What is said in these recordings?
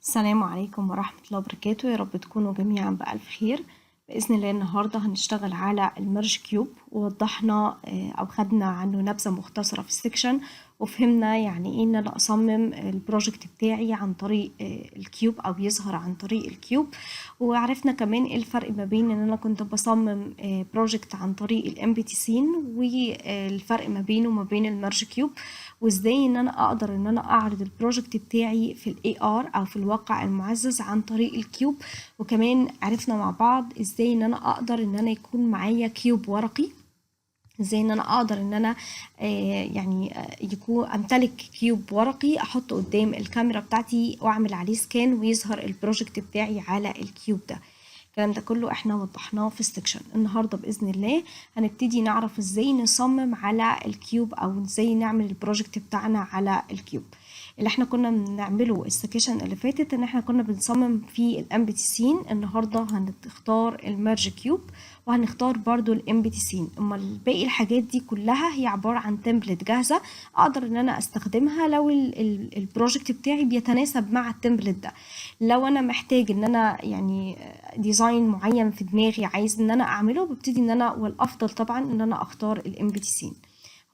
السلام عليكم ورحمة الله وبركاته. يا رب تكونوا جميعا بألف خير. بإذن الله النهاردة هنشتغل على الميرج كيوب، ووضحنا أو خدنا عنه نبذة مختصرة في السكشن، وفهمنا يعني ايه ان انا اصمم البروجكت بتاعي عن طريق الكيوب او يظهر عن طريق الكيوب. وعرفنا كمان ايه الفرق ما بين ان انا كنت بصمم بروجكت عن طريق الامبتي سين، والفرق ما بينه وما بين الميرج كيوب، وازاي ان انا اقدر ان انا اعرض البروجكت بتاعي في الاي ار او في الواقع المعزز عن طريق الكيوب. وكمان عرفنا مع بعض ازاي ان انا اقدر ان انا يكون معايا كيوب ورقي، ازاي ان انا اقدر ان انا يكون امتلك كيوب ورقي احطه قدام الكاميرا بتاعتي واعمل عليه سكان ويظهر البروجكت بتاعي على الكيوب ده. الكلام ده كله احنا وضحناه في السكشن. النهارده باذن الله هنبتدي نعرف ازاي نصمم على الكيوب او ازاي نعمل البروجكت بتاعنا على الكيوب. اللي احنا كنا بنعمله السكشن اللي فاتت ان احنا كنا بنصمم في الامبتي سين، النهارده هنختار الميرج كيوب وهنختار برضو الامبتي سين. اما باقي الحاجات دي كلها هي عباره عن تمبلت جاهزه اقدر ان انا استخدمها لو البروجكت بتاعي بيتناسب مع التمبلت ده. لو انا محتاج ان انا يعني ديزاين معين في دماغي عايز ان انا اعمله، ببتدي ان انا، والافضل طبعا ان انا اختار الامبتي سين،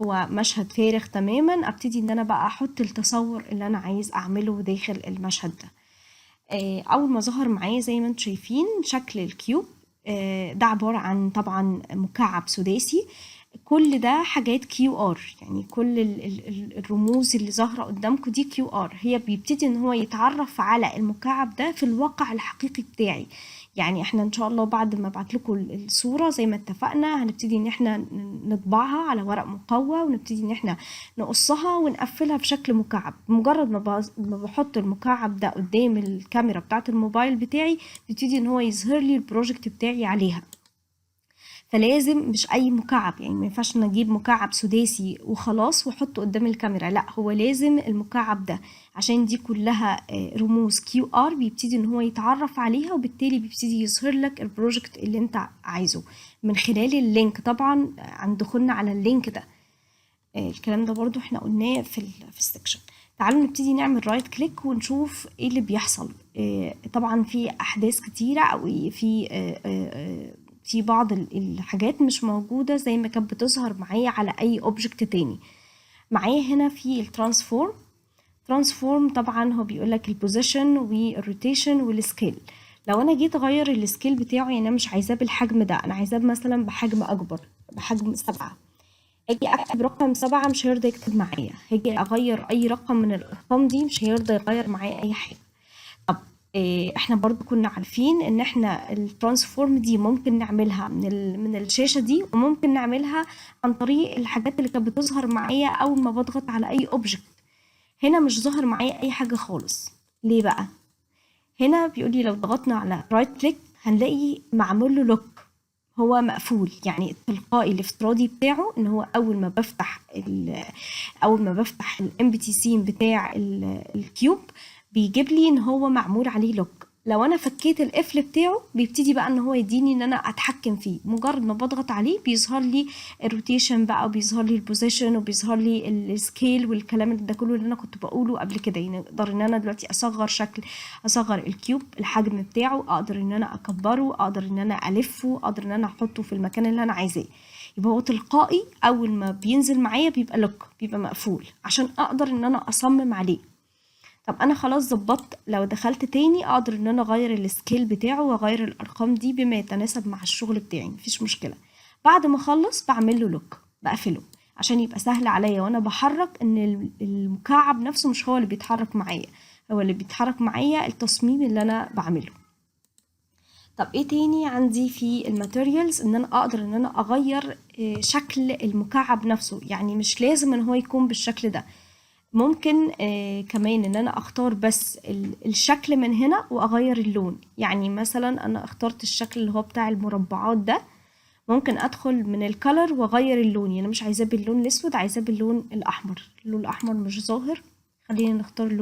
هو مشهد فارغ تماما، ابتدي ان انا بقى احط التصور اللي انا عايز اعمله داخل المشهد ده. اول ما ظهر معايا زي ما انتم شايفين شكل الكيوب، ده عبارة عن طبعا مكعب سداسي، كل ده حاجات كيو ار، يعني كل الرموز اللي ظاهرة قدامكم دي كيو ار. هي بيبتدي ان هو يتعرف على المكعب ده في الواقع الحقيقي بتاعي. يعني احنا ان شاء الله بعد ما ابعت لكم الصورة زي ما اتفقنا هنبتدي ان احنا نطبعها على ورق مقوى، ونبتدي ان احنا نقصها ونقفلها بشكل مكعب. مجرد ما بحط المكعب ده قدام الكاميرا بتاعة الموبايل بتاعي بيبتدي ان هو يظهر لي البروجكت بتاعي عليها. فلازم مش اي مكعب، يعني ما ينفعش نجيب مكعب سداسي وخلاص واحطه قدام الكاميرا، لا هو لازم المكعب ده عشان دي كلها رموز كيو ار بيبتدي ان هو يتعرف عليها، وبالتالي بيبتدي يظهر لك البروجكت اللي انت عايزه من خلال اللينك طبعا عن دخولنا على اللينك ده. الكلام ده برضو احنا قلناه في السكشن. تعالوا نبتدي نعمل رايت كليك ونشوف ايه اللي بيحصل. طبعا في احداث كتيرة او في بعض الحاجات مش موجودة زي ما كانت بتظهر معايا على اي اوبجكت تاني. معايا هنا في الترانسفورم طبعا هو بيقولك البوزيشن والروتيشن والسكيل. لو انا جيت اغير السكيل بتاعه، يعني انا مش عايزاه بالحجم ده، انا عايزاه مثلا بحجم اكبر، بحجم 7. هاجي اكتب رقم 7 مش هيرضى يكتب معايا، هاجي اغير اي رقم من الارقام دي مش هيرضى يغير معايا اي حاجه. طب احنا برضو كنا عارفين ان احنا الترانسفورم دي ممكن نعملها من الشاشه دي، وممكن نعملها عن طريق الحاجات اللي كانت بتظهر معايا اول ما بضغط على اي اوبجكت. هنا مش ظاهر معايا اي حاجه خالص. ليه بقى؟ هنا بيقول لي لو ضغطنا على رايت كليك هنلاقي معمول له لوك، هو مقفول. يعني التلقائي الافتراضي بتاعه ان هو اول ما بفتح الامبتي سين بتاع الكيوب بيجيب لي ان هو معمول عليه لوك. لو انا فكيت القفل بتاعه بيبتدي بقى ان هو يديني ان انا اتحكم فيه، مجرد ما بضغط عليه بيظهر لي الروتيشن بقى، وبيظهر لي البوزيشن، وبيظهر لي السكيل والكلام ده كله اللي انا كنت بقوله قبل كده. يعني اقدر ان انا دلوقتي اصغر الكيوب الحجم بتاعه، اقدر ان انا اكبره، اقدر ان انا الفه، اقدر ان انا احطه في المكان اللي انا عايزاه. يبقى هو تلقائي اول ما بينزل معايا بيبقى لوك، بيبقى مقفول عشان اقدر ان انا اصمم عليه. طب انا خلاص ظبطت، لو دخلت تاني اقدر ان انا اغير السكيل بتاعه واغير الارقام دي بما يتناسب مع الشغل بتاعي، مفيش مشكله. بعد ما اخلص بعمل له لوك، بقفله عشان يبقى سهل عليا وانا بحرك ان المكعب نفسه مش هو اللي بيتحرك معايا، هو اللي بيتحرك معايا التصميم اللي انا بعمله. طب ايه تاني عندي في الماتيريالز؟ ان انا اقدر ان انا اغير شكل المكعب نفسه، يعني مش لازم ان هو يكون بالشكل ده، ممكن كمان ان انا اختار بس الشكل من هنا واغير اللون. يعني مثلا انا اخترت الشكل اللي هو بتاع المربعات ده، ممكن ادخل من الكالر واغير اللون، يعني مش عايزاه باللون الاسود، عايزاه باللون الاحمر. اللون الاحمر مش ظاهر، خلينا نختار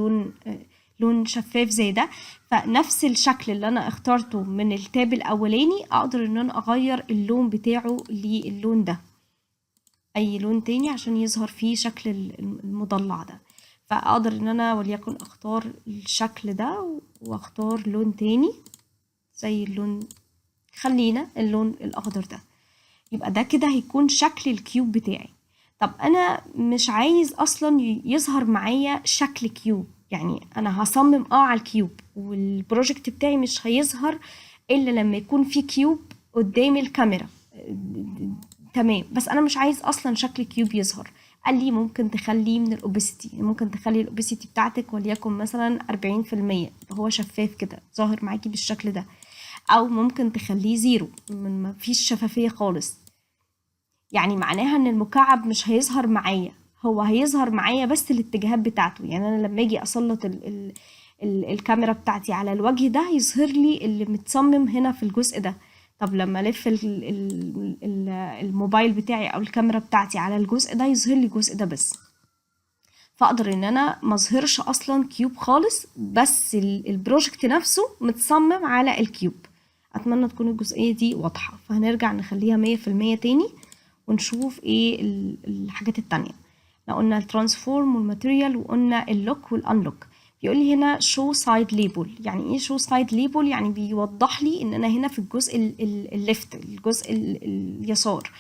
لون شفاف زي ده. فنفس الشكل اللي انا اخترته من التاب الاولاني اقدر ان انا اغير اللون بتاعه للون ده، اي لون تاني عشان يظهر فيه شكل المضلع ده. فاقدر ان انا وليكن اختار الشكل ده واختار لون تاني زي اللون، خلينا اللون الاخضر ده. يبقى ده كده هيكون شكل الكيوب بتاعي. طب انا مش عايز اصلا يظهر معايا شكل كيوب، يعني انا هصمم على الكيوب والبروجكت بتاعي مش هيظهر الا لما يكون في كيوب قدام الكاميرا. تمام، بس انا مش عايز اصلا شكل كيوب يظهر. قال لي ممكن تخليه من الاوبسيتي، ممكن تخلي الاوبسيتي بتاعتك وليكن مثلا 40%، هو شفاف كده ظاهر معاكي بالشكل ده، او ممكن تخليه 0 ما فيش شفافية خالص. يعني معناها ان المكعب مش هيظهر معايا، هو هيظهر معايا بس الاتجاهات بتاعته. يعني انا لما اجي اسلط الكاميرا بتاعتي على الوجه ده يظهر لي اللي متصمم هنا في الجزء ده. طب لما الف الموبايل بتاعي او الكاميرا بتاعتي على الجزء ده يظهر لي الجزء ده بس. فاقدر ان انا مظهرش اصلا كيوب خالص، بس البروجكت نفسه متصمم على الكيوب. اتمنى تكون الجزئية دي واضحة. فهنرجع نخليها 100% تاني ونشوف ايه الحاجات التانية. احنا قلنا الترانسفورم والماتيريال، وقلنا اللوك والانلوك. بيقول لي هنا show side label. يعني ايه show side label؟ يعني بيوضح لي ان انا هنا في الجزء الليفت، الجزء اليسار.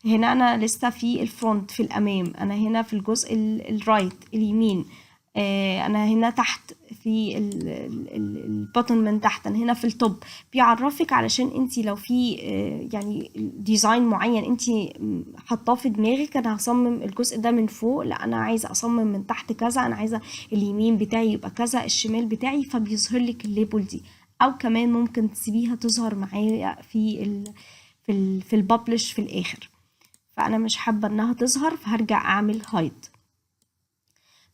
هنا انا لسه في الفرونت في الامام، انا هنا في الجزء الرايت اليمين، انا هنا تحت في البوتن من تحت، انا هنا في التوب. بيعرفك علشان انتي لو في يعني ديزاين معين انتي حطاه في دماغك، انا هصمم الجزء ده من فوق، لا انا عايزه اصمم من تحت كذا، انا عايزه اليمين بتاعي يبقى كذا، الشمال بتاعي، فبيظهر لك الليبل دي. او كمان ممكن تسيبيها تظهر معايا في الببلش في الاخر. فانا مش حابه انها تظهر، فهرجع اعمل هايد.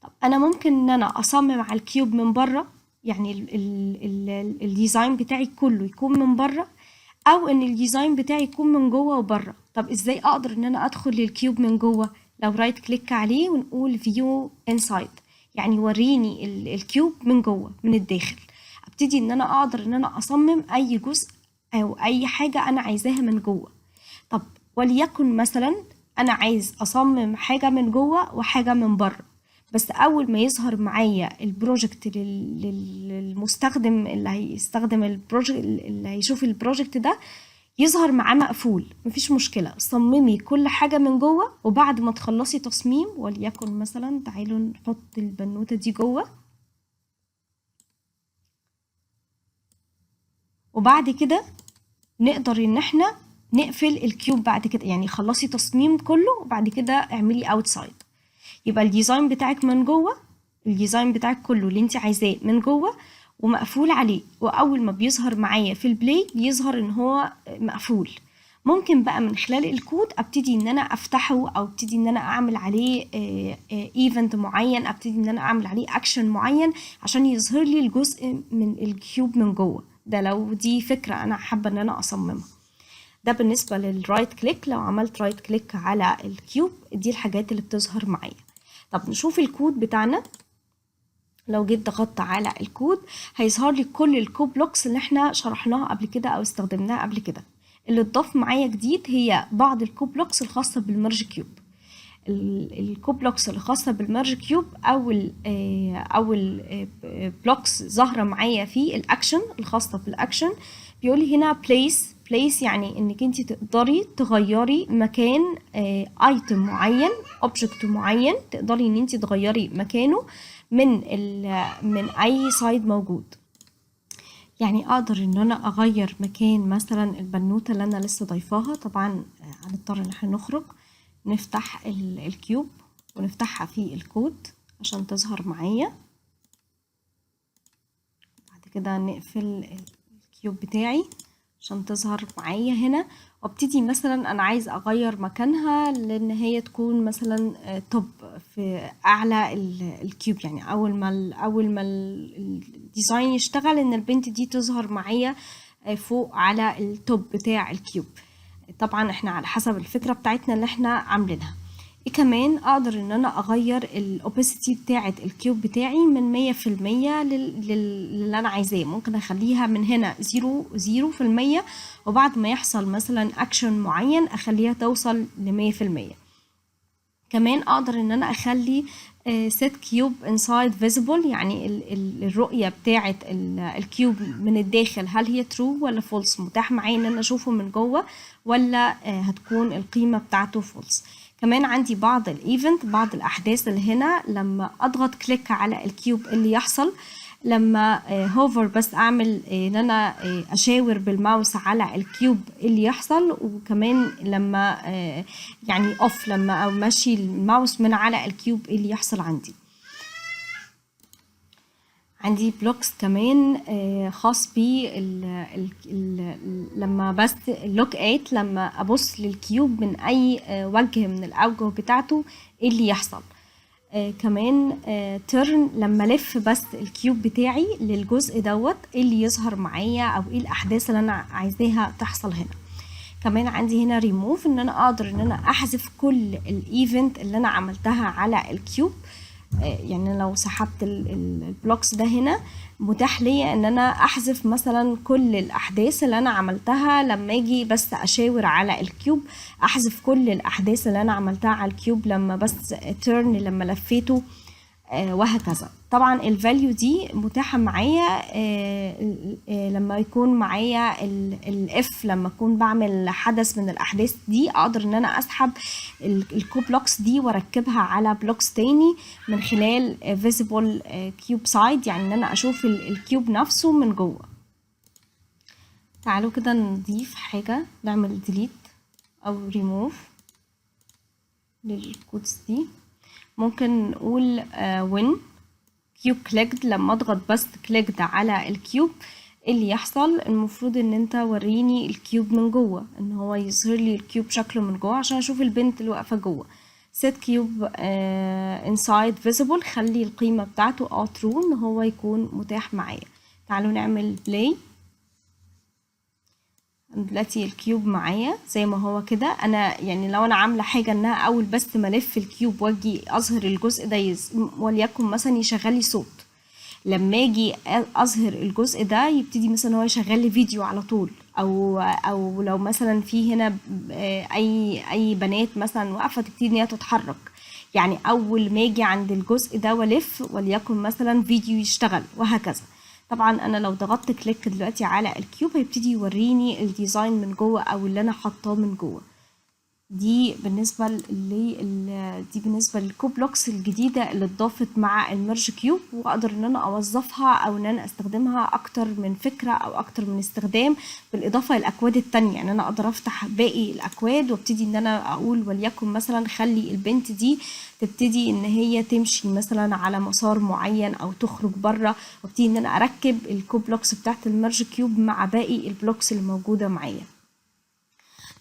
طب انا ممكن ان انا اصمم على الكيوب من بره، يعني الديزاين بتاعي كله يكون من بره، او ان الديزاين بتاعي يكون من جوه وبره. طب ازاي اقدر ان انا ادخل للكيوب من جوه؟ لو رايت كليك عليه ونقول فيو انسايد، يعني وريني الكيوب من جوه من الداخل. ابتدي ان انا اقدر ان انا اصمم اي جزء او اي حاجه انا عايزاها من جوه. طب وليكن مثلا انا عايز اصمم حاجه من جوه وحاجه من بره، بس اول ما يظهر معايا البروجكت للمستخدم اللي هيستخدم البروجكت، اللي هيشوف البروجكت ده، يظهر معاه مقفول. مفيش مشكله، صممي كل حاجه من جوه، وبعد ما تخلصي تصميم، وليكن مثلا تعالوا نحط البنوته دي جوه، وبعد كده نقدر ان احنا نقفل الكيوب بعد كده. يعني خلصي تصميم كله وبعد كده اعملي اوتسايد. يبقى الديزاين بتاعك من جوه، الديزاين بتاعك كله اللي انت عايزاه من جوه ومقفول عليه، واول ما بيظهر معايا في البلاي بيظهر ان هو مقفول. ممكن بقى من خلال الكود ابتدي ان انا افتحه، او ابتدي ان انا اعمل عليه ايفنت معين، ابتدي ان انا اعمل عليه اكشن معين عشان يظهر لي الجزء من الكيوب من جوه. ده لو دي فكرة انا حابة ان انا اصممها. ده بالنسبة للرايت كليك. لو عملت رايت كليك على الكيوب، دي الحاجات اللي بتظهر معايا. طب نشوف الكود بتاعنا. لو جيت ضغطت على الكود هيظهر لي كل الكود بلوكس اللي احنا شرحناها قبل كده او استخدمناها قبل كده. اللي اتضاف معايا جديد هي بعض الكود بلوكس الخاصة بالميرج كيوب. الكود بلوكس الخاصة بالميرج كيوب، او بلوكس ظاهرة معايا في الاكشن الخاصة بالاكشن. بيقولي هنا place يعني انك انت تقدري تغيري مكان ايتم معين، اوبجكت معين، تقدري ان انت تغيري مكانه من اي سايد موجود. يعني اقدر ان انا اغير مكان مثلا البنوتة اللي انا لسه ضايفاها. طبعا هنضطر ان احنا نخرج نفتح الكيوب ونفتحها في الكود عشان تظهر معايا. بعد كده نقفل الكيوب بتاعي عشان تظهر معايا هنا، وابتدي مثلا انا عايز اغير مكانها لان هي تكون مثلا توب في اعلى الكيوب. يعني اول ما الديزاين يشتغل ان البنت دي تظهر معايا فوق على التوب بتاع الكيوب. طبعا احنا على حسب الفكرة بتاعتنا اللي احنا عاملينها. ايه كمان اقدر ان انا اغير الاوباسيتي بتاعه الكيوب بتاعي من 100% للي انا عايزاه. ممكن اخليها من هنا 0%، وبعد ما يحصل مثلا اكشن معين اخليها توصل ل100%. كمان اقدر ان انا اخلي set cube inside visible، يعني الرؤية بتاعة الكيوب من الداخل هل هي true ولا false، متاح معايا ان انا اشوفه من جوه ولا هتكون القيمة بتاعته false. كمان عندي بعض الايفنت، بعض الاحداث اللي هنا لما اضغط كليك على الكيوب اللي يحصل، لما هوفر بس اعمل ان انا اشاور بالماوس على الكيوب اللي يحصل، وكمان لما يعني اوف لما امشي الماوس من على الكيوب اللي يحصل عندي. عندي بلوكس كمان خاص بي لما بس لوك ات، لما ابص للكيوب من اي وجه من الاوجه بتاعته ايه اللي يحصل. كمان تيرن لما الف بس الكيوب بتاعي للجزء دوت ايه اللي يظهر معايا او ايه الاحداث اللي انا عايزاها تحصل هنا. كمان عندي هنا ريموف، ان انا اقدر ان انا احذف كل الايفنت اللي انا عملتها على الكيوب. يعني لو سحبت البلوكس ده هنا متاح ليا ان انا احذف مثلا كل الاحداث اللي انا عملتها، لما اجي بس اشاور على الكيوب احذف كل الاحداث اللي انا عملتها على الكيوب لما بس تيرن لما لفيته وهكذا. طبعا الفاليو دي متاحة معايا لما يكون معايا الاف، لما اكون بعمل حدث من الاحداث دي اقدر ان انا اسحب الكوب بلوكس دي واركبها على بلوكس تاني من خلال visible cube side، يعني ان انا اشوف الكيوب نفسه من جوه. تعالوا كده نضيف حاجة، نعمل delete او remove للكودز دي. ممكن نقول when cube clicked، لما اضغط بس clicked على الكيوب اللي يحصل. المفروض ان انت وريني الكيوب من جوه، ان هو يظهر لي الكيوب شكله من جوه عشان اشوف البنت اللي واقفه جوه. set cube inside visible، خلي القيمه بتاعته true ان هو يكون متاح معايا. تعالوا نعمل play. دلوقتي الكيوب معايا زي ما هو كده. انا يعني لو انا عامله حاجه انها اول بس ما الف الكيوب واجي اظهر الجزء ده وليكن مثلا يشغل لي صوت، لما اجي اظهر الجزء ده يبتدي مثلا هو يشغل لي فيديو على طول، او لو مثلا في هنا اي بنات مثلا واقفه تبتدي ان هي تتحرك. يعني اول ما اجي عند الجزء ده والف وليكن مثلا فيديو يشتغل وهكذا. طبعا انا لو ضغطت كليك دلوقتي على الكيوب هيبتدي يوريني الديزاين من جوه او اللي انا حاطاه من جوه. دي بالنسبه للكوب بلوكس الجديده اللي اتضافت مع الميرج كيوب، واقدر ان انا اوظفها او ان انا استخدمها اكتر من فكره او اكتر من استخدام، بالاضافه للاكواد التانية. يعني انا اقدر افتح باقي الاكواد وابتدي ان انا اقول وليكن مثلا خلي البنت دي تبتدي ان هي تمشي مثلا على مسار معين او تخرج بره، وابتدي ان انا اركب الكوب بلوكس بتاعت الميرج كيوب مع باقي البلوكس اللي موجوده معايا.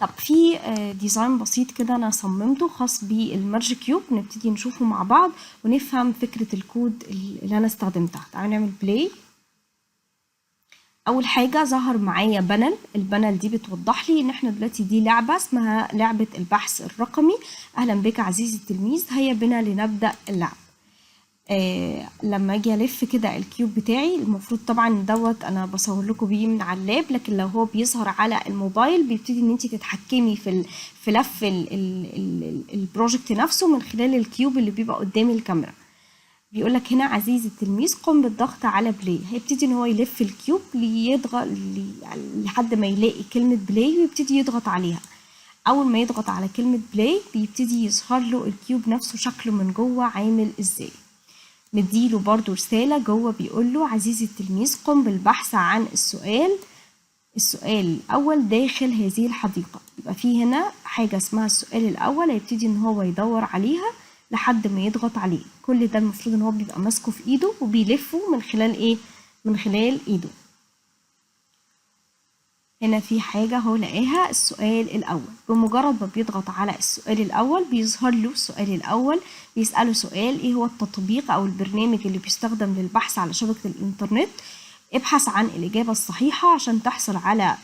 طب في ديزاين بسيط كده انا صممته خاص بالميرج كيوب، نبتدي نشوفه مع بعض ونفهم فكرة الكود اللي انا استخدمتها. تعالوا نعمل بلاي. اول حاجة ظهر معايا بانل. البانل دي بتوضح لي ان احنا دلوقتي دي لعبة اسمها لعبة البحث الرقمي. اهلا بك عزيزي التلميذ، هيا بنا لنبدأ اللعب. لما اجي الف كده الكيوب بتاعي، المفروض طبعا دوت انا بصور لكم بيه من على اللاب، لكن لو هو بيظهر على الموبايل بيبتدي ان انت تتحكمي في لف البروجكت نفسه من خلال الكيوب اللي بيبقى قدام الكاميرا. بيقول لك هنا عزيزي التلميذ قم بالضغط على بلاي. هيبتدي ان هو يلف الكيوب ليضغط لحد ما يلاقي كلمة بلاي ويبتدي يضغط عليها. اول ما يضغط على كلمة بلاي بيبتدي يظهر له الكيوب نفسه شكله من جوه عامل ازاي. مديله برضو رسالة جوه بيقول له عزيزي التلميذ قم بالبحث عن السؤال الأول داخل هذه الحديقة. يبقى فيه هنا حاجة اسمها السؤال الأول، هيبتدي ان هو يدور عليها لحد ما يضغط عليه. كل ده المفروض ان هو بيبقى ماسكه في ايده وبيلفه من خلال ايه؟ من خلال ايده. هنا في حاجة هو لقاها السؤال الأول. بمجرد ما بيضغط على السؤال الأول بيظهر له السؤال الأول، بيسأله سؤال ايه هو التطبيق أو البرنامج اللي بيستخدم للبحث على شبكة الإنترنت. ابحث عن الإجابة الصحيحة عشان تحصل على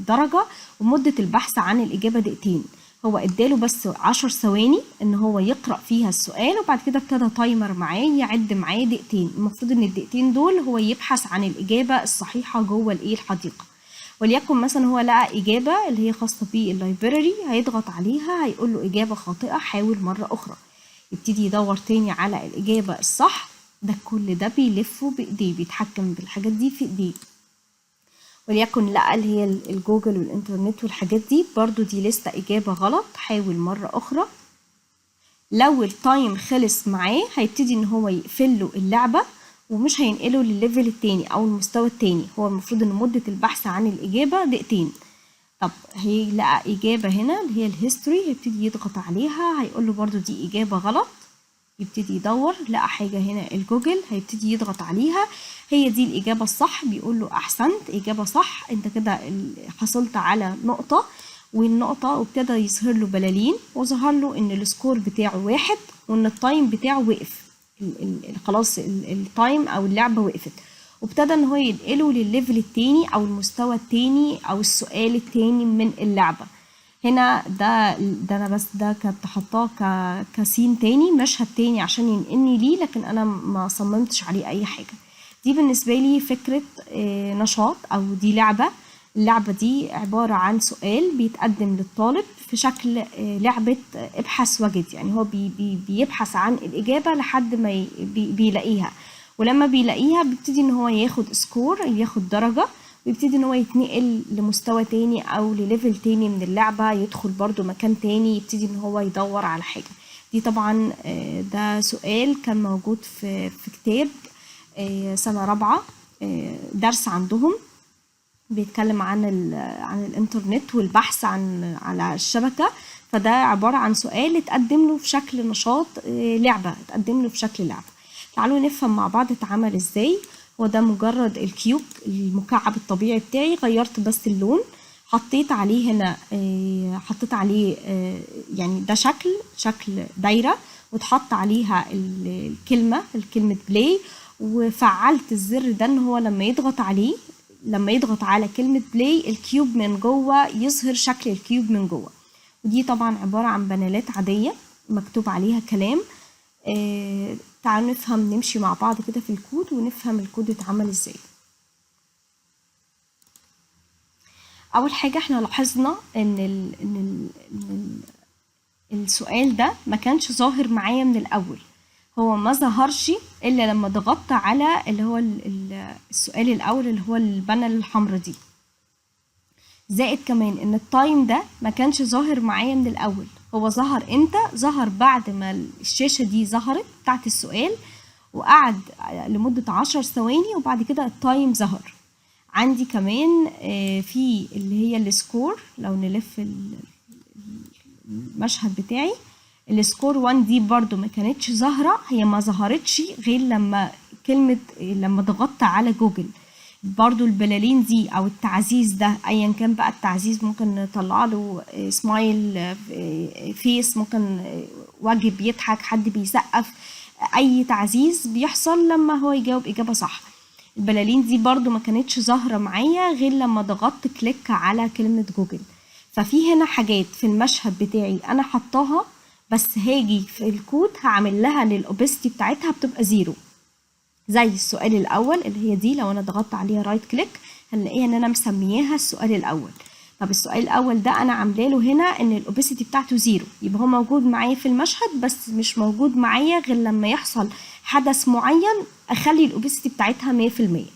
درجة، ومدة البحث عن الإجابة دقيقتين. هو اداله بس 10 ثواني ان هو يقرأ فيها السؤال، وبعد كده ابتدى تايمر معاه يعد معاه دقيقتين. المفروض ان الدقيقتين دول هو يبحث عن الإجابة الصحيحة جوه الايه الحديقة. وليكن مثلا هو لقى إجابة اللي هي خاصة باللايبراري، هيضغط عليها هيقول له إجابة خاطئة، حاول مرة أخرى. يبتدي يدور تاني على الإجابة الصح. ده كل ده بيلفه بإيديه، بيتحكم بالحاجات دي في إيديه. وليكن لقى اللي هي الجوجل والإنترنت والحاجات دي، برضو دي لسه إجابة غلط، حاول مرة أخرى. لو التايم خلص معاه هيبتدي إن هو يقفله اللعبة ومش هينقله للليفل التاني أو المستوى التاني. هو المفروض إن مدة البحث عن الإجابة دقيقتين. طب هيلاقي إجابة هنا اللي هي الهيستوري، هيبتدي يضغط عليها هيقول له برضو دي إجابة غلط. يبتدي يدور، لقى حاجة هنا الجوجل، هيبتدي يضغط عليها، هي دي الإجابة الصح. بيقول له أحسنت، إجابة صح، أنت كده حصلت على نقطة. والنقطة وابتدى يظهر له بلالين، وظهر له إن السكور بتاعه 1 وإن التايم بتاعه وقف. خلاص التايم أو اللعبة وقفت، وابتدى إن هو ينقله للليفل التاني أو المستوى التاني أو السؤال التاني من اللعبة. هنا ده انا بس ده كنت حطاه كسين تاني، مشهد تاني عشان ينقلني ليه، لكن انا ما صممتش عليه اي حاجة. دي بالنسبة لي فكرة نشاط او دي لعبة. اللعبة دي عبارة عن سؤال بيتقدم للطالب في شكل لعبة ابحث وجد. يعني هو بيبحث عن الإجابة لحد ما بيلاقيها، ولما بيلاقيها بيبتدي ان هو ياخد سكور، ياخد درجة، ويبتدي ان هو يتنقل لمستوى تاني او لليفل تاني من اللعبة، يدخل برضو مكان تاني، يبتدي ان هو يدور على حاجة. دي طبعا ده سؤال كان موجود في كتاب سنة رابعة، درس عندهم بيتكلم عن الانترنت والبحث على الشبكة. فده عبارة عن سؤال اتقدم له في شكل نشاط لعبة، اتقدم له في شكل لعبة. تعالوا نفهم مع بعض اتعمل ازاي. وده مجرد الكيوب المكعب الطبيعي بتاعي، غيرت بس اللون، حطيت عليه هنا حطيت عليه يعني ده شكل دايرة، وتحط عليها الكلمة بلاي، وفعلت الزر ده ان هو لما يضغط على كلمة بلاي الكيوب من جوه يظهر شكل الكيوب من جوه. ودي طبعا عبارة عن بانلات عادية مكتوب عليها كلام. تعالوا نفهم، نمشي مع بعض كده في الكود ونفهم الكود اتعمل ازاي. اول حاجة احنا لاحظنا ان السؤال ده ما كانش ظاهر معايا من الاول. هو ما ظهرش الا لما ضغطت على اللي هو السؤال الاول اللي هو البانل الحمراء دي. زائد كمان ان التايم ده ما كانش ظاهر معايا من الاول. هو ظهر امتى؟ ظهر بعد ما الشاشة دي ظهرت بتاعت السؤال، وقعد لمدة 10 ثواني، وبعد كده التايم ظهر. عندي كمان في اللي هي السكور. لو نلف المشهد بتاعي، السكور 1 دي برضو ما كانتش ظاهرة، هي ما ظهرتش غير لما ضغطت على جوجل. برضو البلالين دي او التعزيز ده ايا كان بقى التعزيز، ممكن نطلع له سمايل فيس، ممكن وجه بيضحك، حد بيسقف، اي تعزيز بيحصل لما هو يجاوب اجابة صح. البلالين دي برضو ما كانتش ظاهرة معايا غير لما ضغطت كليك على كلمة جوجل. ففي هنا حاجات في المشهد بتاعي انا حطاها، بس هاجي في الكود هعمل لها للأوبستي بتاعتها بتبقى 0. زي السؤال الاول اللي هي دي، لو انا ضغطت عليها رايت كليك هنلاقيها ان انا مسمياها السؤال الاول. طب السؤال الاول ده انا عامله له هنا ان الاوبستي بتاعته 0، يبقى هو موجود معايا في المشهد بس مش موجود معايا غير لما يحصل حدث معين اخلي الاوبستي بتاعتها 100%.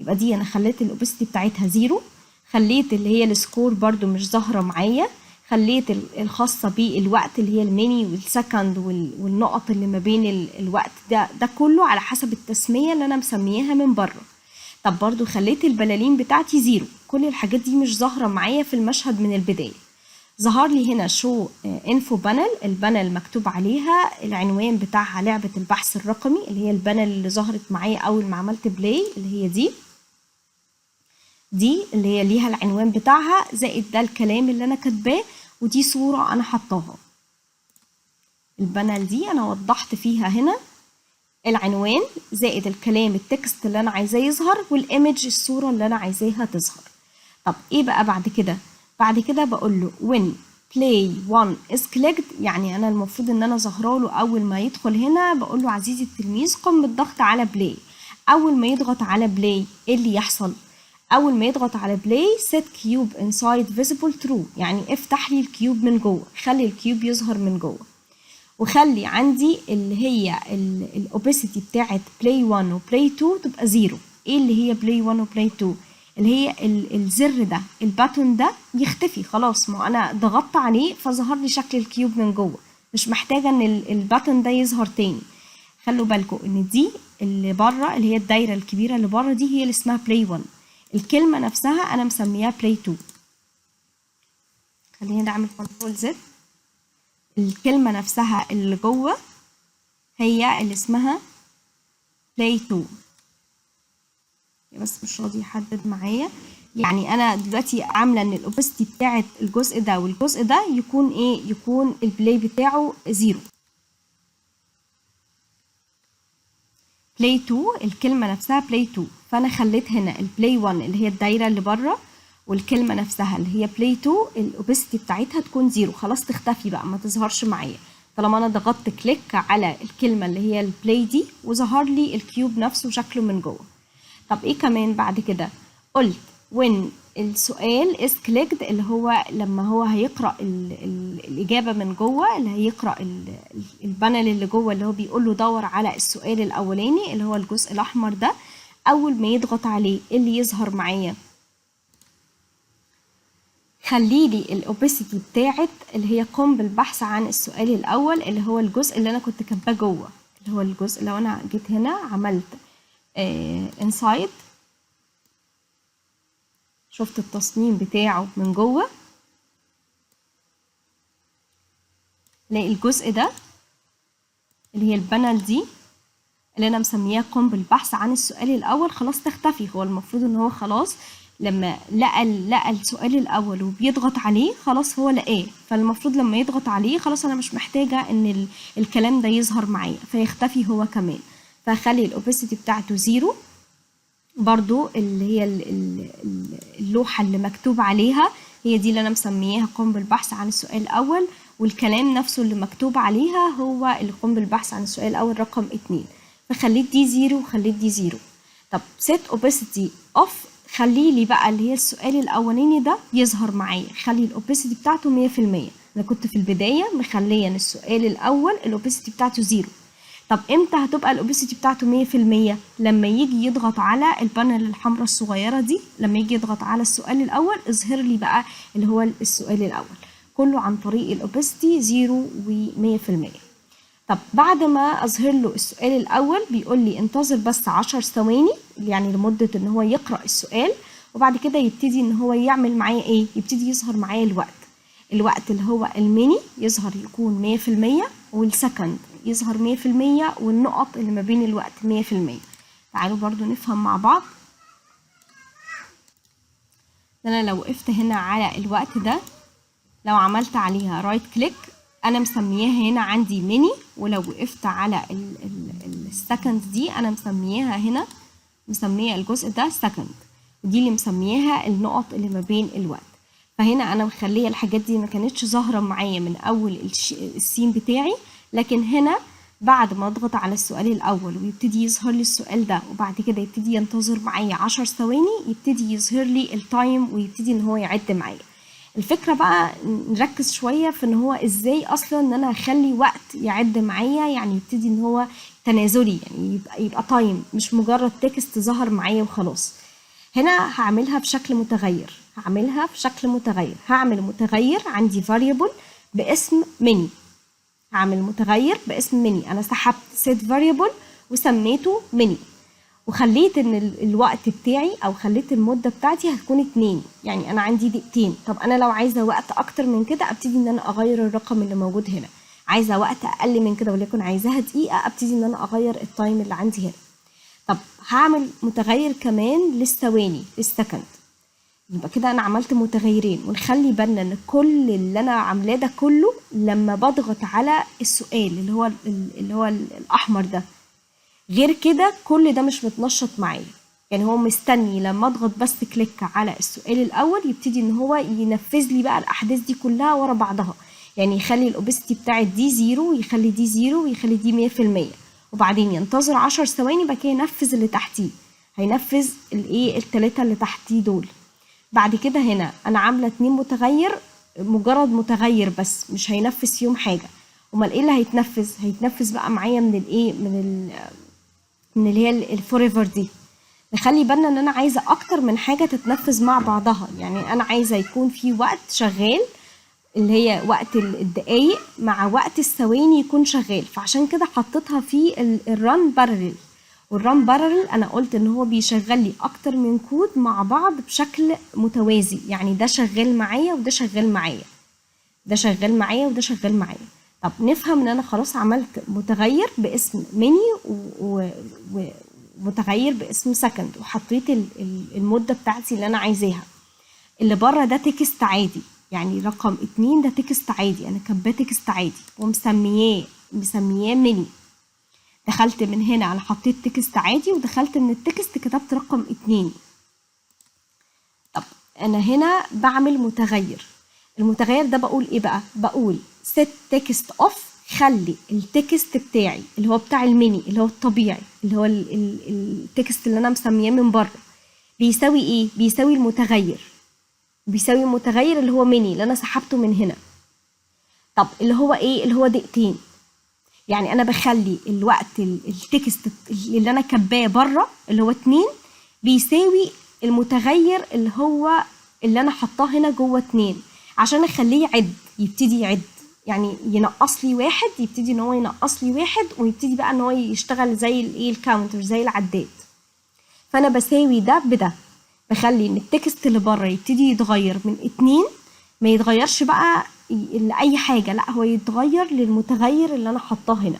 يبقى دي انا خليت الاوبستي بتاعتها 0، خليت اللي هي السكور برضو مش ظاهره معايا، خليت الخاصة بالوقت اللي هي الميني والسكند والنقط اللي ما بين الوقت ده كله على حسب التسمية اللي أنا مسميها من بره. طب برضو خليت البلالين بتاعتي 0. كل الحاجات دي مش ظاهرة معايا في المشهد من البداية. ظهر لي هنا شو انفو بانل، البانل مكتوب عليها العنوان بتاعها لعبة البحث الرقمي، اللي هي البانل اللي ظهرت معايا أول ما عملت بلاي، اللي هي دي اللي هي ليها العنوان بتاعها، زائد ده الكلام اللي أنا كاتباه، ودي صورة أنا حطاها. البانل دي أنا وضحت فيها هنا العنوان زائد الكلام التكست اللي أنا عايزاه يظهر، والإيمج الصورة اللي أنا عايزاها تظهر. طب إيه بقى بعد كده؟ بعد كده بقول له when play 1 is clicked، يعني أنا المفروض إن أنا ظهره له أول ما يدخل هنا، بقول له عزيزي التلميذ قم بالضغط على play. أول ما يضغط على play إيه اللي يحصل؟ اول ما يضغط على بلاي set cube inside visible true، يعني افتح لي الكيوب من جوه، خلي الكيوب يظهر من جوه، وخلي عندي اللي هي الاوباسيتي بتاعت بلاي 1 وبلاي 2 تبقى 0. ايه اللي هي بلاي 1 وبلاي 2؟ اللي هي الزر ده، الباتون ده يختفي خلاص، ما انا ضغطت عليه فظهر لي شكل الكيوب من جوه، مش محتاجه ان الباتون ده يظهر تاني. خلوا بالكم ان دي اللي بره، اللي هي الدايره الكبيره اللي بره دي، هي اللي اسمها بلاي 1. الكلمه نفسها انا مسميها بلاي 2. خلينا نعمل كنترول زد. الكلمه نفسها اللي جوه هي اللي اسمها بلاي 2. بس مش راضي يحدد معايا، يعني انا دلوقتي عامله ان الاوباسيتي بتاعت الجزء ده والجزء ده يكون ايه؟ يكون البلاي بتاعه 0. بلاي 2 الكلمه نفسها بلاي 2، فانا خليت هنا البلاي 1 اللي هي الدايره اللي بره، والكلمه نفسها اللي هي بلاي 2 الاوباسيتي بتاعتها تكون 0، خلاص تختفي بقى ما تظهرش معايا طالما انا ضغطت كليك على الكلمه اللي هي البلاي دي وظهر لي الكيوب نفسه شكله من جوه. طب ايه كمان بعد كده؟ قلت when السؤال is clicked، اللي هو لما هو هيقرأ الإجابة من جوه، اللي هيقرأ البانل اللي جوه اللي هو بيقول له دور على السؤال الأولاني اللي هو الجزء الأحمر ده، أول ما يضغط عليه اللي يظهر معايا؟ خليلي الأوباسيتي بتاعت اللي هي قم بالبحث عن السؤال الأول، اللي هو الجزء اللي أنا كنت كاتباه جوه، اللي هو الجزء لو أنا جيت هنا عملت inside، شفت التصميم بتاعه من جوه، لاقي الجزء ده اللي هي البانل دي اللي انا مسمياه قم بالبحث عن السؤال الاول خلاص تختفي. هو المفروض ان هو خلاص لما لقى السؤال الاول وبيضغط عليه خلاص هو لقاه، فالمفروض لما يضغط عليه خلاص انا مش محتاجه ان الكلام ده يظهر معايا فيختفي هو كمان. فخلي الاوباسيتي بتاعته 0. برضو اللي هي اللوحة اللي مكتوب عليها هي دي اللي أنا مسمياها قم بالبحث عن السؤال الأول، والكلام نفسه اللي مكتوب عليها هو اللي قم بالبحث عن السؤال الأول رقم 2. فخليت دي 0 وخليت دي 0. طب set opacity off، خليلي بقى اللي هي السؤال الأولاني ده يظهر معايا، خلي الأوباسيتي بتاعته 100%. أنا كنت في البداية مخلية إن السؤال الأول الأوباسيتي بتاعته 0. طب امتى هتبقى الاوباسيتي بتاعته 100%؟ لما يجي يضغط على البانل الحمراء الصغيره دي، لما يجي يضغط على السؤال الاول اظهر لي بقى اللي هو السؤال الاول، كله عن طريق الاوباسيتي 0 و100%. طب بعد ما اظهر له السؤال الاول بيقول لي انتظر بس 10 ثواني، يعني لمده ان هو يقرا السؤال، وبعد كده يبتدي ان هو يعمل معايا ايه؟ يبتدي يظهر معايا الوقت اللي هو الميني يظهر يكون 100%، والسكند يظهر 100%، والنقط اللي ما بين الوقت 100%. تعالوا برضو نفهم مع بعض. انا لو وقفت هنا على الوقت ده، لو عملت عليها رايت كليك انا مسمياها هنا عندي ميني، ولو وقفت على السكند دي انا مسمياها هنا، مسميه الجزء ده سكند، ودي اللي مسمياها النقط اللي ما بين الوقت. فهنا انا مخليه الحاجات دي ما كانتش ظاهره معايا من اول السين بتاعي، لكن هنا بعد ما اضغط على السؤال الاول ويبتدي يظهر لي السؤال ده، وبعد كده يبتدي ينتظر معايا 10 ثواني، يبتدي يظهر لي التايم ويبتدي ان هو يعد معايا. الفكره بقى نركز شويه في ان هو ازاي اصلا ان انا اخلي وقت يعد معايا، يعني يبتدي ان هو تنازلي، يعني يبقى تايم مش مجرد تكست ظهر معايا وخلاص. هنا هعملها بشكل متغير، هعمل متغير عندي variable باسم ميني، هعمل متغير باسم ميني، انا سحبت set variable وسميته ميني، وخليت ان الوقت بتاعي او خليت المده بتاعتي هتكون 2، يعني انا عندي دقيقتين. طب انا لو عايزه وقت اكتر من كده ابتدي ان انا اغير الرقم اللي موجود هنا، عايزه وقت اقل من كده وليكن عايزاها دقيقه ابتدي ان انا اغير التايم اللي عندي هنا. طب هعمل متغير كمان للثواني للسكند، يبقى كده انا عملت متغيرين. ونخلي بالنا ان كل اللي انا عاملاه ده كله لما بضغط على السؤال اللي هو الاحمر ده، غير كده كل ده مش متنشط معايا، يعني هو مستني لما اضغط بس كليك على السؤال الاول يبتدي ان هو ينفذ لي بقى الاحداث دي كلها ورا بعضها، يعني يخلي الاوبستي بتاعت دي 0 ويخلي دي 0 ويخلي دي 100%، وبعدين ينتظر 10 ثواني بعد كده ينفذ اللي تحتيه. هينفذ الايه التلاتة اللي تحتيه دول. بعد كده هنا انا عامله 2 متغير، مجرد متغير بس، مش هينفذ فيهم حاجه. امال ايه اللي هيتنفذ بقى معايا من الايه من اللي هي الفوريفر دي. نخلي بالنا ان انا عايزه اكتر من حاجه تتنفذ مع بعضها، يعني انا عايزه يكون في وقت شغال اللي هي وقت الدقايق مع وقت الثواني يكون شغال، فعشان كده حطيتها في الران بارلل. والران بارلل انا قلت ان هو بيشغل لي اكتر من كود مع بعض بشكل متوازي، يعني ده شغال معايا وده شغال معايا، ده شغال معايا وده شغال معايا. طب نفهم ان انا خلاص عملت متغير باسم ميني ومتغير باسم سكند، وحطيت المدة بتاعتي اللي انا عايزاها. اللي بره ده تكست عادي، يعني رقم 2 ده تكست عادي، انا كاتباه تكست عادي ومسمياه ميني. دخلت من هنا انا حطيت تكست عادي، ودخلت من التكست كتبت رقم 2. طب انا هنا بعمل متغير، المتغير ده بقول ايه بقى؟ بقول set text off، خلي التكست بتاعي اللي هو بتاع الميني اللي هو الطبيعي اللي هو التكست اللي انا مسمياه من بره بيساوي ايه؟ بيساوي المتغير، بيساوي المتغير اللي هو ميني اللي انا سحبته من هنا. طب اللي هو ايه؟ اللي هو دقيقتين. يعني انا بخلي الوقت التكست اللي انا كاتباه بره اللي هو 2 بيساوي المتغير اللي هو اللي انا حطاه هنا جوه 2، عشان اخليه يعد، يبتدي يعد، يعني ينقص لي 1، يبتدي ان هو ينقص لي 1 ويبتدي بقى ان هو يشتغل زي الايه الكاونتر، زي العداد. فانا بساوي ده بده، بخلي ان التكست اللي بره يبتدي يتغير من 2، ما يتغيرش بقى لأي حاجة، لا هو يتغير للمتغير اللي انا حطاه هنا.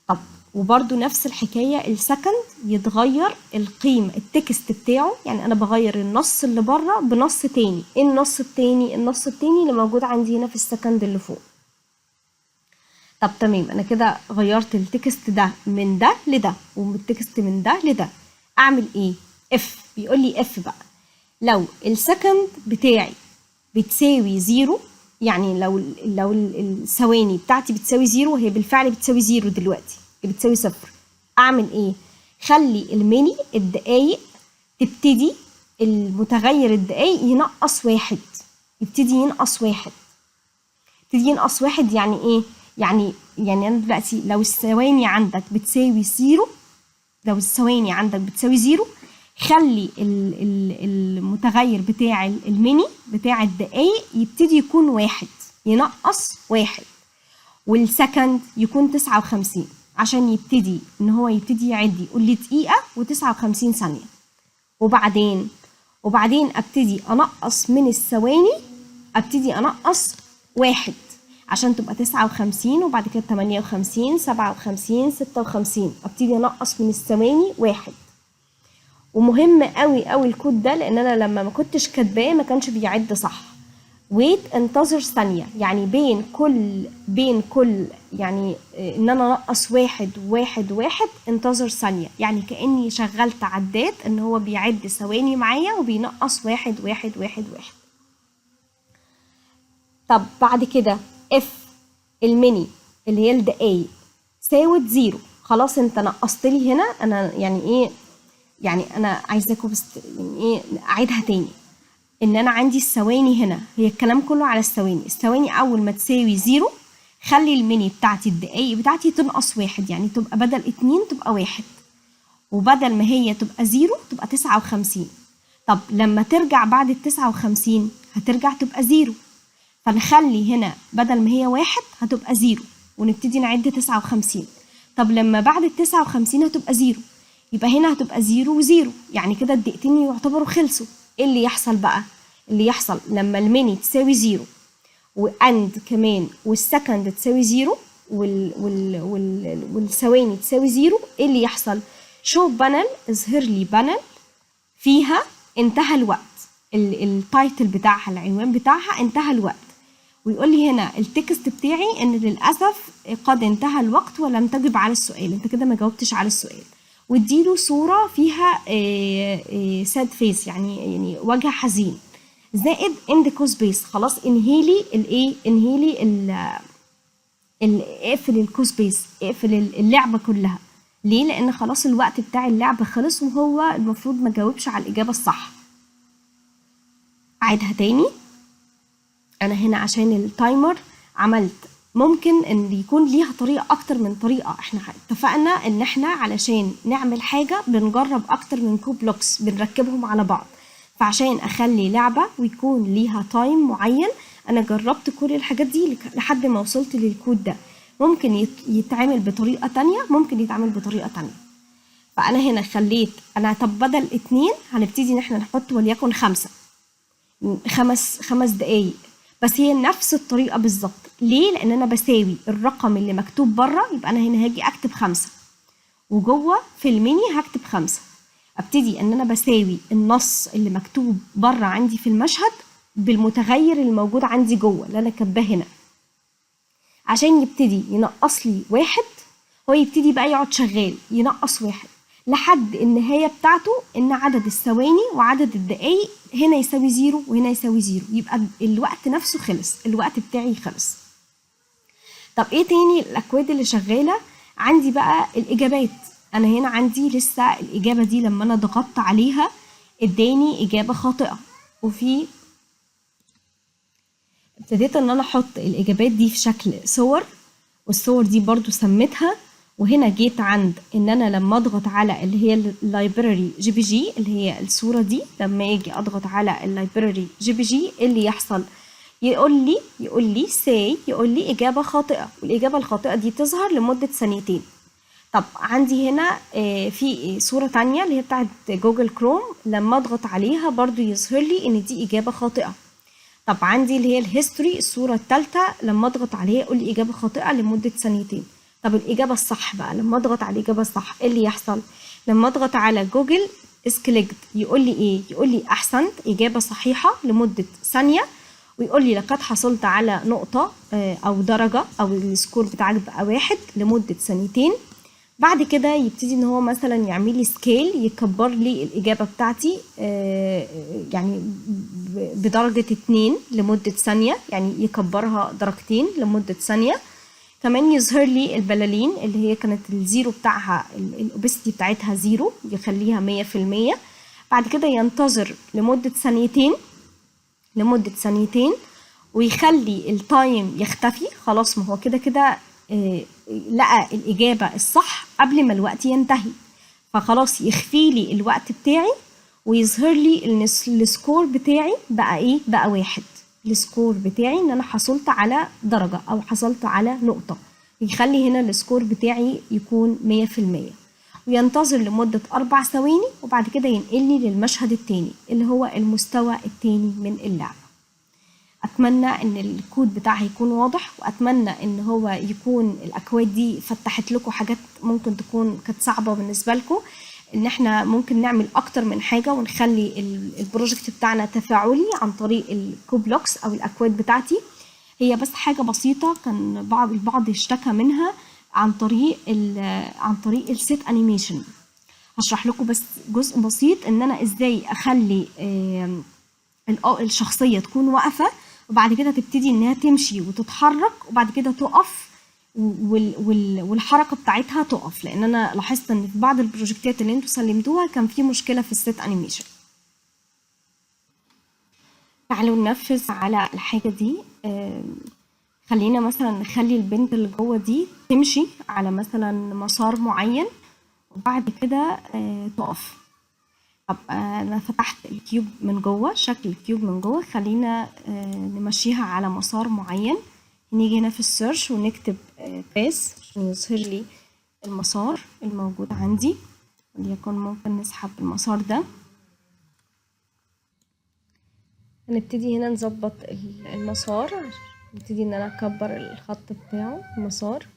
طب وبرده نفس الحكاية السكند، يتغير القيمة التكست بتاعه، يعني انا بغير النص اللي بره بنص تاني. ايه النص التاني؟ النص التاني اللي موجود عندي هنا في السكند اللي فوق. طب تمام، انا كده غيرت التكست ده من ده لده، والتكست من ده لده. اعمل ايه؟ اف، بيقول لي اف بقى لو السكند بتاعي بتساوي 0، يعني لو الثواني بتاعتي بتساوي 0، وهي بالفعل بتساوي 0 دلوقتي، بتساوي 0، اعمل ايه؟ خلي الميني الدقايق تبتدي المتغير الدقايق ينقص 1، يبتدي ينقص 1. يبتدي ينقص 1 يعني ايه؟ يعني انا دلوقتي لو الثواني عندك بتساوي 0، لو الثواني عندك بتساوي 0، خلي المتغير بتاع الميني بتاع الدقايق يبتدي يكون 1، ينقص 1، والسكند يكون 59 عشان يبتدي ان هو يبتدي يعد، يقول لي دقيقة و59 ثانية. وبعدين ابتدي انقص من الثواني، ابتدي انقص 1 عشان تبقى 59، وبعد كده 58 57 56، ابتدي انقص من الثواني 1. ومهم قوي قوي الكود ده، لان انا لما ما كنتش كاتباه ما كانش بيعد صح. ويت، انتظر ثانية، يعني بين كل يعني ان انا انقص 1 1 1 انتظر ثانية، يعني كأني شغلت عداد ان هو بيعد ثواني معايا وبينقص 1 1 1 1. طب بعد كده اف الميني اللي هي الدقايق ساوت 0، خلاص انت نقصت لي هنا. انا يعني ايه؟ يعني انا عايزاكم بس يعني ايه اعيدها تاني، ان انا عندي الثواني هنا، هي الكلام كله على الثواني. الثواني اول ما تساوي 0 خلي الميني بتاعتي الدقايق بتاعتي تنقص 1، يعني تبقى بدل 2 تبقى 1، وبدل ما هي تبقى 0 تبقى 59. طب لما ترجع بعد ال59 هترجع تبقى 0، فنخلي هنا بدل ما هي 1 هتبقى 0 ونبتدي نعد 59. طب لما بعد ال59 هتبقى 0، يبقى هنا هتبقى 0 و0، يعني كده الدقيقتين يعتبروا خلصوا. ايه اللي يحصل بقى؟ اللي يحصل لما الميني تساوي 0 واند كمان والسكند تساوي 0 والثواني تساوي 0، ايه اللي يحصل؟ شو بانل، اظهر لي بانل فيها انتهى الوقت، التايتل بتاعها العنوان بتاعها انتهى الوقت، ويقول لي هنا التكست بتاعي ان للاسف قد انتهى الوقت ولم تجب على السؤال، انت كده ما جاوبتش على السؤال. واديله صورة فيها ساد فيس، يعني وجه حزين، زائد اند كوسبيس. خلاص انهيلي الايه؟ انهيلي اقفل الكوسبيس، اقفل اللعبة كلها، ليه؟ لان خلاص الوقت بتاع اللعبة خلص وهو المفروض ما جاوبش على الإجابة الصح. أعيدها تاني. أنا هنا عشان التايمر عملت ممكن ان يكون ليها طريقة اكتر من طريقة. احنا اتفقنا ان احنا علشان نعمل حاجة بنجرب اكتر من كود بلوكس بنركبهم على بعض. فعشان اخلي لعبة ويكون ليها تايم معين انا جربت كل الحاجات دي لحد ما وصلت للكود ده. ممكن يتعمل بطريقة تانية، ممكن يتعمل بطريقة تانية. فانا هنا خليت انا طب بدل 2 هنبتدي ان احنا نحط وليكن 5 دقايق، بس هي نفس الطريقة بالظبط. ليه؟ لان انا بساوي الرقم اللي مكتوب بره، يبقى انا هنا هاجي اكتب 5 وجوه في الميني هكتب 5. ابتدي ان انا بساوي النص اللي مكتوب بره عندي في المشهد بالمتغير اللي موجود عندي جوه اللي انا كاتباه هنا، عشان يبتدي ينقص لي 1. هو يبتدي بقى يقعد شغال ينقص 1 لحد النهاية بتاعته ان عدد الثواني وعدد الدقايق هنا يساوي 0 وهنا يساوي 0، يبقى الوقت نفسه خلص، الوقت بتاعي خلص. طب ايه تاني الاكواد اللي شغالة عندي؟ بقى الاجابات. انا هنا عندي لسه الاجابة دي لما انا ضغطت عليها اداني اجابة خاطئة، وفي ابتديت ان انا احط الاجابات دي في شكل صور، والصور دي برضو سميتها. وهنا جيت عند ان انا لما اضغط على اللي هي اللايبراري جي بي جي اللي هي الصورة دي، لما اجي اضغط على اللايبراري جي بي جي اللي يحصل يقول لي ساي، يقول لي اجابة خاطئة، والاجابة الخاطئة دي تظهر لمدة 2 ثواني. طب عندي هنا في صورة تانية اللي هي بتاعت جوجل كروم، لما اضغط عليها برضو يظهر لي ان دي اجابة خاطئة. طب عندي اللي هي الهيستوري الصورة الثالثة، لما اضغط عليها يقول لي إجابة خاطئة لمدة 2 ثواني. طب الإجابة الصح بقى، لما اضغط على الإجابة الصح إيه اللي يحصل؟ لما اضغط على جوجل اسكليكت يقول لي إيه؟ يقول لي أحسنت، إجابة صحيحة لمدة 1 ثانية، ويقول لي لقد حصلت على نقطة أو درجة أو السكور بتاعك بقى 1 لمدة 2 ثواني. بعد كده يبتدي ان هو مثلا يعمل لي سكيل، يكبر لي الاجابه بتاعتي يعني بدرجه 2 لمده ثانيه، يعني يكبرها درجتين لمده ثانيه. كمان يظهر لي البلالين اللي هي كانت الزيرو بتاعها الاوبستي بتاعتها 0 يخليها 100%. بعد كده ينتظر لمده ثانيتين ويخلي التايم يختفي. خلاص ما هو كده كده لقى الإجابة الصح قبل ما الوقت ينتهي، فخلاص يخفي لي الوقت بتاعي ويظهر لي ان السكور بتاعي بقى ايه؟ بقى 1. السكور بتاعي ان انا حصلت على درجة او حصلت على نقطة، يخلي هنا السكور بتاعي يكون 100%. وينتظر لمدة 4 ثواني وبعد كده ينقلني للمشهد التاني اللي هو المستوى التاني من اللعبة. اتمنى ان الكود بتاعها يكون واضح، واتمنى ان هو يكون الاكواد دي فتحت لكم حاجات ممكن تكون كانت صعبه بالنسبه لكم، ان احنا ممكن نعمل اكتر من حاجه ونخلي البروجكت بتاعنا تفاعلي عن طريق الكود بلوكس او الاكواد بتاعتي. هي بس حاجه بسيطه كان البعض اشتكى منها عن طريق السيت انيميشن. هشرح لكم بس جزء بسيط ان انا ازاي اخلي الشخصيه تكون واقفه وبعد كده تبتدي انها تمشي وتتحرك وبعد كده تقف، والحركه بتاعتها تقف، لان انا لاحظت ان في بعض البروجكتات اللي انتوا سلمتوها كان في مشكله في السيت انيميشن. تعالوا ننفذ على الحاجه دي. خلينا مثلا نخلي البنت اللي جوه دي تمشي على مثلا مسار معين وبعد كده تقف. طب انا فتحت الكيوب من جوه، شكل الكيوب من جوه، خلينا نمشيها على مسار معين. نيجي هنا في السيرش ونكتب باس عشان يظهر لي المسار الموجود عندي، وليكن ممكن نسحب المسار ده. هنبتدي هنا نظبط المسار، نبتدي ان انا اكبر الخط بتاعه المسار.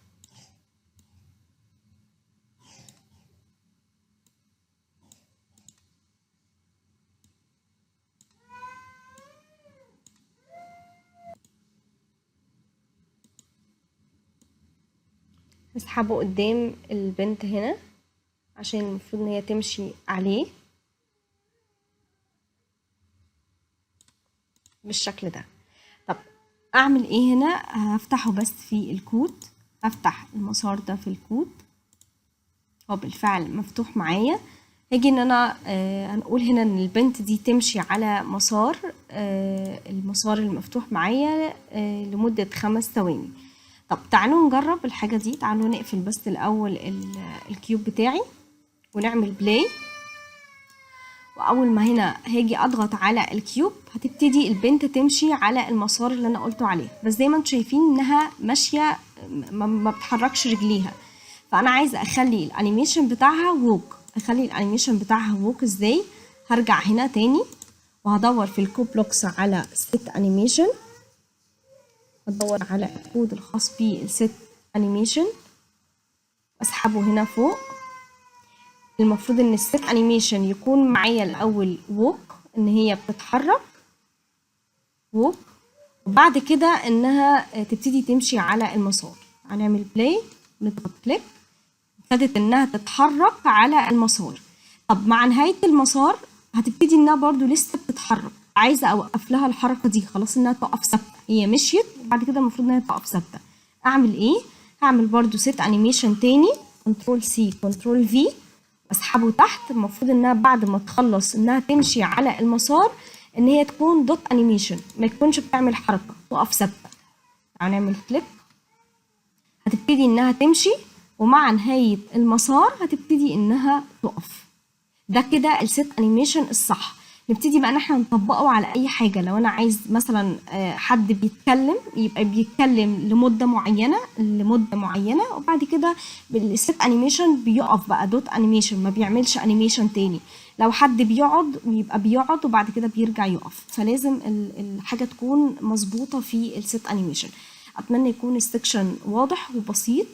نسحبه قدام البنت هنا عشان المفروض ان هي تمشي عليه بالشكل ده. طب اعمل ايه هنا؟ هفتحه بس في الكود، افتح المسار ده في الكود هو بالفعل مفتوح معايا. هاجي ان انا هنقول هنا ان البنت دي تمشي على مسار المسار المفتوح معايا لمدة 5 ثواني. طب تعالوا نجرب الحاجة دي. تعالوا نقفل بس الاول الكيوب بتاعي ونعمل بلاي. واول ما هنا هاجي اضغط على الكيوب هتبتدي البنت تمشي على المسار اللي انا قلته عليه، بس زي ما انتم شايفين انها ماشيه ما بتحركش رجليها. فانا عايزه اخلي الانيميشن بتاعها ووك. اخلي الانيميشن بتاعها ووك ازاي؟ هرجع هنا تاني وهدور في الكود بلوكس على سيت انيميشن، هدور على الكود الخاص بالسيت انيميشن اسحبه هنا فوق. المفروض ان السيت انيميشن يكون معايا الاول ووك، ان هي بتتحرك ووك، وبعد كده انها تبتدي تمشي على المسار. هنعمل بلاي ونضغط كليك، ابتدت انها تتحرك على المسار. طب مع نهاية المسار هتبتدي انها برضو لسه بتتحرك، عايزة اوقف لها الحركة دي خلاص انها تقف ثابتة. هي مشيت وبعد كده المفروض انها تقف ثابتة. اعمل ايه؟ هعمل برضو سيت انيميشن تاني، كنترول سي كنترول في، اسحبه تحت. المفروض انها بعد ما تخلص انها تمشي على المسار ان هي تكون دوت انيميشن، ما تكونش بتعمل حركة، تقف ثابتة. هنعمل كليك، هتبتدي انها تمشي ومع نهاية المسار هتبتدي انها تقف. ده كده السيت انيميشن الصح. نبتدي بقى ان احنا نطبقه على اي حاجه. لو انا عايز مثلا حد بيتكلم يبقى بيتكلم لمده معينه وبعد كده بالسيت انيميشن بيقف بقى دوت انيميشن، ما بيعملش انيميشن تاني. لو حد بيقعد يبقى بيقعد وبعد كده بيرجع يقف. فلازم الحاجه تكون مظبوطه في السيت انيميشن. اتمنى يكون السكشن واضح وبسيط،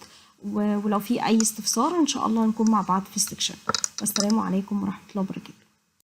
ولو في اي استفسار ان شاء الله نكون مع بعض في السكشن. والسلام عليكم ورحمه الله وبركاته.